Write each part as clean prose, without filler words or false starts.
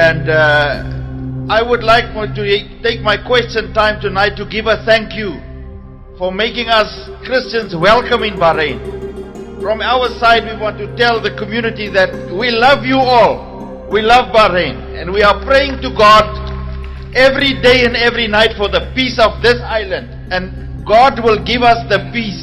And I would like to take my question time tonight to give a thank you for making us Christians welcome in Bahrain. From our side, we want to tell the community that we love you all. We love Bahrain, and we are praying to God every day and every night for the peace of this island, and God will give us the peace.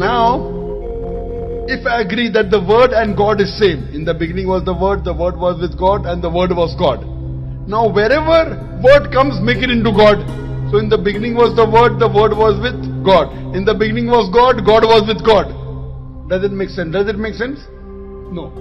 Now, if I agree that the word and God is same, in the beginning was the word was with God and the word was God. Now wherever word comes, make it into God. So in the beginning was the word was with God. In the beginning was God, God was with God. Does it make sense? Does it make sense? No.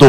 2,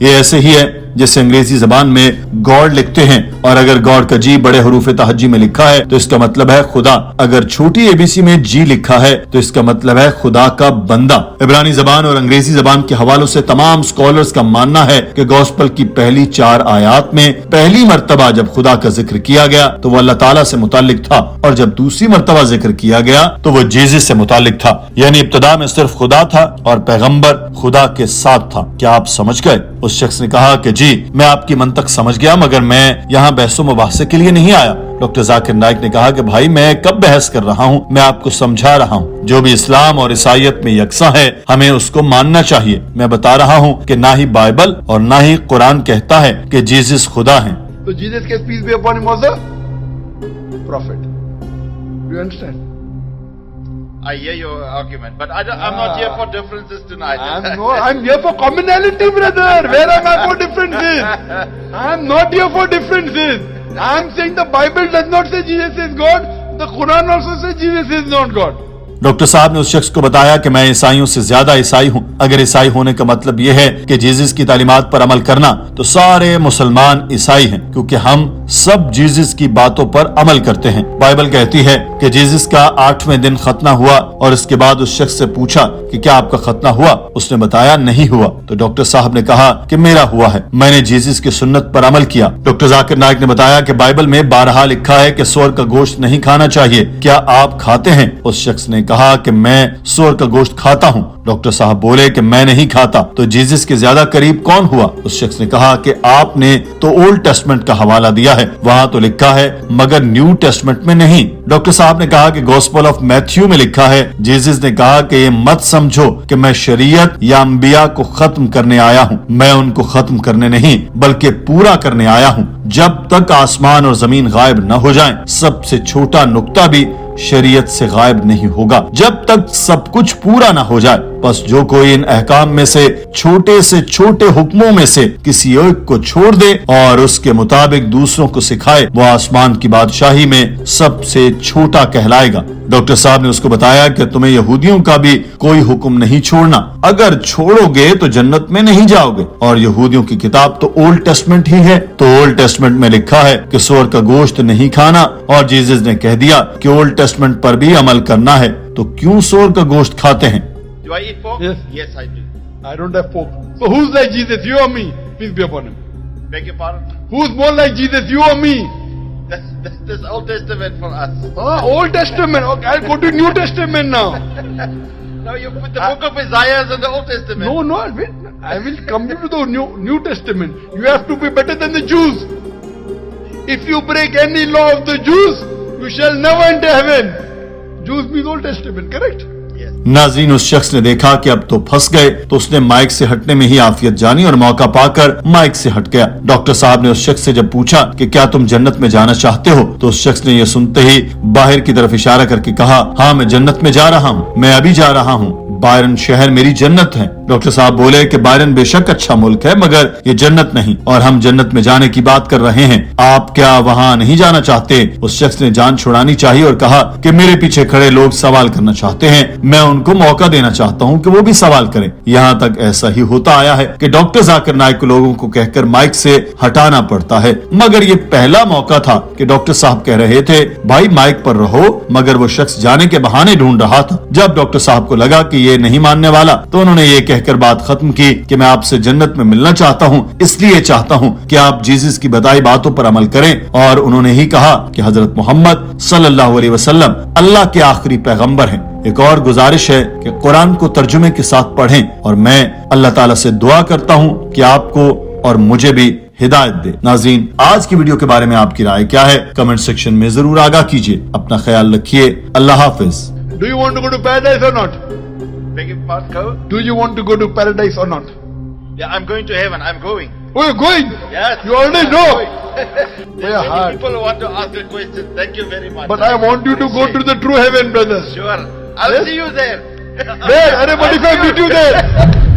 یہ ایسے ہی ہے جیسے انگریزی زبان میں God لکھتے ہیں، اور اگر گاڈ کا جی بڑے حروف تہجی میں لکھا ہے تو اس کا مطلب ہے خدا، اگر چھوٹی اے بی سی میں جی لکھا ہے تو اس کا مطلب ہے خدا کا بندہ۔ عبرانی زبان اور انگریزی زبان کے حوالوں سے تمام اسکالرز کا ماننا ہے کہ گوسپل کی پہلی 4 آیات میں پہلی مرتبہ جب خدا کا ذکر کیا گیا تو وہ اللہ تعالیٰ سے متعلق تھا، اور جب دوسری مرتبہ ذکر کیا گیا تو وہ جیزس سے متعلق تھا، یعنی ابتدا میں صرف خدا تھا اور پیغمبر خدا کے ساتھ تھا۔ کیا آپ سمجھ گئے؟ اس شخص نے کہا کہ جی میں آپ کی منطق سمجھ گیا، مگر میں یہاں بحث و مباحثے کے لیے نہیں آیا۔ ڈاکٹر ذاکر نائک نے کہا کہ بھائی میں کب بحث کر رہا ہوں، میں آپ کو سمجھا رہا ہوں، جو بھی اسلام اور عیسائیت میں یکساں ہے ہمیں اس کو ماننا چاہیے۔ میں بتا رہا ہوں کہ نہ ہی بائبل اور نہ ہی قرآن کہتا ہے کہ جیزس خدا ہیں۔ So Jesus, peace be upon him, was a prophet. Do you understand? I hear your argument, but I'm not here for differences tonight. I'm here for commonality, brother. Where am I for differences? I'm not here for differences. I'm saying the Bible does not say Jesus is God. The Quran also says Jesus is not God. Doctor صاحب نے اس شخص کو بتایا کہ میں عیسائیوں سے زیادہ عیسائی ہوں۔ اگر عیسائی ہونے کا مطلب یہ ہے کہ جیزس کی تعلیمات پر عمل کرنا تو سارے مسلمان عیسائی ہیں، کیونکہ ہم سب جیزس کی باتوں پر عمل کرتے ہیں۔ بائبل کہتی ہے کہ جیزس کا 8ویں دن ختنہ ہوا، اور اس کے بعد اس شخص سے پوچھا کہ کیا آپ کا ختنہ ہوا؟ اس نے بتایا نہیں ہوا، تو ڈاکٹر صاحب نے کہا کہ میرا ہوا ہے، میں نے جیزس کی سنت پر عمل کیا۔ ڈاکٹر ذاکر نائک نے بتایا کہ بائبل میں بارہا لکھا ہے کہ سور کا گوشت نہیں کھانا چاہیے، کیا آپ کھاتے ہیں؟ اس شخص نے کہا کہ میں سور کا گوشت کھاتا ہوں۔ ڈاکٹر صاحب بولے کہ میں نہیں کھاتا، تو جیزس کے زیادہ قریب کون ہوا؟ اس شخص نے کہا کہ آپ نے تو اولڈ ٹیسٹمنٹ کا حوالہ دیا ہے، وہاں تو لکھا ہے مگر نیو ٹیسٹمنٹ میں نہیں۔ ڈاکٹر صاحب نے کہا کہ گوسپل آف میتھیو میں لکھا ہے۔ جیزس نے کہا کہ یہ مت سمجھو کہ میں شریعت یا انبیاء کو ختم کرنے آیا ہوں، میں ان کو ختم کرنے نہیں بلکہ پورا کرنے آیا ہوں۔ جب تک آسمان اور زمین غائب نہ ہو جائیں، سب سے چھوٹا نقطہ بھی شریعت سے غائب نہیں ہوگا، جب تک سب کچھ پورا نہ ہو جائے۔ بس جو کوئی ان احکام میں سے چھوٹے حکموں میں سے کسی ایک کو چھوڑ دے اور اس کے مطابق دوسروں کو سکھائے، وہ آسمان کی بادشاہی میں سب سے چھوٹا کہلائے گا۔ ڈاکٹر صاحب نے اس کو بتایا کہ تمہیں یہودیوں کا بھی کوئی حکم نہیں چھوڑنا، اگر چھوڑو گے تو جنت میں نہیں جاؤ گے، اور یہودیوں کی کتاب تو اولڈ ٹیسٹمنٹ ہی ہے، تو اولڈ ٹیسٹمنٹ میں لکھا ہے کہ سور کا گوشت نہیں کھانا، اور جیزس نے کہہ دیا کہ اولڈ ٹیسٹمنٹ پر بھی عمل کرنا ہے، تو کیوں سور کا گوشت کھاتے ہیں؟ Do I eat pork? Yes. Yes, I do. I don't have pork. So who's like Jesus, you or me? Peace be upon him. Beg your pardon? Who's more like Jesus, you or me? That's Old Testament for us. Old Testament. Okay, I'll go to New Testament now. No, you put the book of Isaiah in the Old Testament. No, I will come to the New Testament. You have to be better than the Jews. If you break any law of the Jews, you shall never enter heaven. Jews means Old Testament, correct? ناظرین، اس شخص نے دیکھا کہ اب تو پھنس گئے، تو اس نے مائک سے ہٹنے میں ہی عافیت جانی اور موقع پا کر مائک سے ہٹ گیا۔ ڈاکٹر صاحب نے اس شخص سے جب پوچھا کہ کیا تم جنت میں جانا چاہتے ہو، تو اس شخص نے یہ سنتے ہی باہر کی طرف اشارہ کر کے کہا ہاں میں جنت میں جا رہا ہوں، میں ابھی جا رہا ہوں، بائرن شہر میری جنت ہے۔ ڈاکٹر صاحب بولے کہ بائرن بے شک اچھا ملک ہے مگر یہ جنت نہیں، اور ہم جنت میں جانے کی بات کر رہے ہیں، آپ کیا وہاں نہیں جانا چاہتے؟ اس شخص نے جان چھڑانی چاہی اور کہا کہ میرے پیچھے کھڑے لوگ سوال کرنا چاہتے ہیں، میں ان کو موقع دینا چاہتا ہوں کہ وہ بھی سوال کریں۔ یہاں تک ایسا ہی ہوتا آیا ہے کہ ڈاکٹر ذاکر نائک کو لوگوں کو کہہ کر مائک سے ہٹانا پڑتا ہے، مگر یہ پہلا موقع تھا کہ ڈاکٹر صاحب کہہ رہے تھے بھائی مائک پر رہو، مگر وہ شخص جانے کے بہانے ڈھونڈ رہا تھا۔ جب ڈاکٹر صاحب کو لگا کہ یہ نہیں ماننے والا تو انہوں نے یہ کہہ کر بات ختم کی کہ میں آپ سے جنت میں ملنا چاہتا ہوں، اس لیے چاہتا ہوں کہ آپ جیزس کی بتائی باتوں پر عمل کریں، اور انہوں نے ہی کہا کہ حضرت محمد صلی اللہ علیہ وسلم اللہ کے آخری پیغمبر ہیں۔ ایک اور گزارش ہے کہ قرآن کو ترجمے کے ساتھ پڑھیں، اور میں اللہ تعالیٰ سے دعا کرتا ہوں کہ آپ کو اور مجھے بھی ہدایت دے۔ ناظرین، آج کی ویڈیو کے بارے میں آپ کی رائے کیا ہے؟ کمنٹ سیکشن میں ضرور آگاہ کیجیے۔ اپنا خیال رکھیے، اللہ حافظ۔ Do you want to go to paradise or not? Beg your pardon? Do you want to go to paradise or not? Yeah, I'm going to heaven. I'm going. Oh, you're going? Yes. You already know. There are many people who want to ask a question. Thank you very much. But I want you to go to the true heaven, brother. Sure. I'll see you there. Where? Everybody can meet you there.